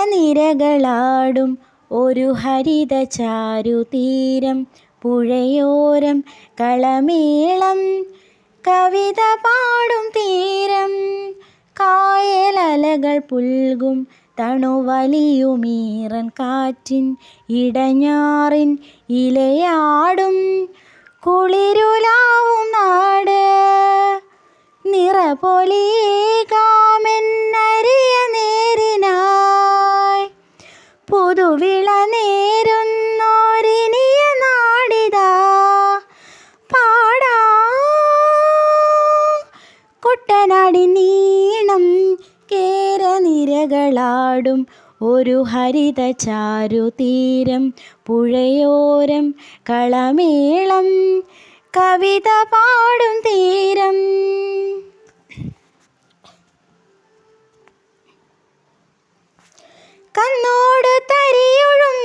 കേരനിരകളാടും ഒരു ഹരിത ചാരുതീരം, പുഴയോരം കളമേളം കവിത പാടും തീരം. കായലലകൾ പുൽകും തണുവലിയുമീറൻ കാറ്റിൻ ഇടഞ്ഞാറിൻ ഇലയാടും കുളിരുലാവും നാട്. നിറപൊലിയേകാമെന്നരിയ നേരിനായി പുതുവിള നേരുന്നോരിനിയ നാടിതാ പാടാം. കുട്ടനാടിൻ നീണം കേരനിരകളാടും ഒരു ഹരിത ചാരുതീരം, പുഴയോരം കളമേളം കവിത പാടും തീരം. കന്നോട് തരിയൊഴും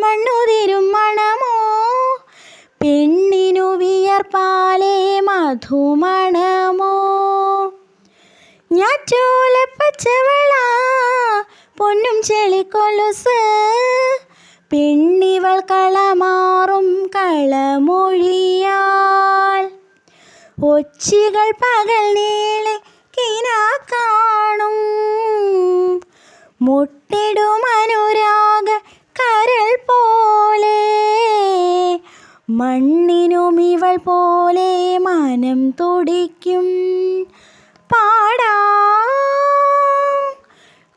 മണ്ണുതിരും മണമോ, പെണ്ണിനു വിയർപ്പാലേ മധുമണമോ. ഞാറ്റോല പച്ചവള പൊന്നും ചെളിക്കൊലുസ്, പെണ്ണിവൾ കളമാറും കളമൊഴിയാൽ. ഒച്ചികൾ പകൽ നീളെ കിനാ കാണും, മുട്ടിടും അനുരാഗ കരൾ പോലെ. മണ്ണിനും ഇവൾ പോലെ മനം തുടിക്കും പാടാം.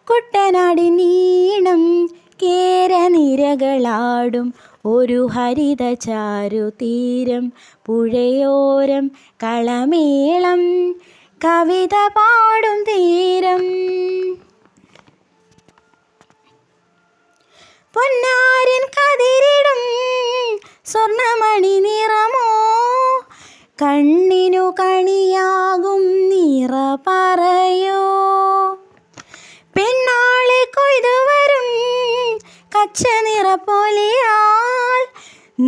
കുട്ടനാടിൻ നീണം കേരനിരകളാടും ഒരു ഹരിത ചാരുതീരം, പുഴയോരം കളമേളം കവിത പാടും തീരം. പൊന്നാരിൻ കതിരിടും സ്വർണ്ണമണി നിറമോ, കണ്ണിനു കണിയാകും നിറ പറയോ. പെണ്ണാളെ കൊയ്തുവരും കച്ച നിറപ്പൊലിയാൽ,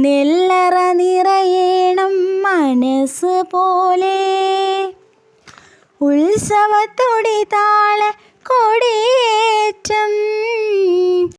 നെല്ലറ നിറയേണം മനസ്സ് പോലെ. ഉത്സവത്തൊടി താള കൊടിയേറ്റം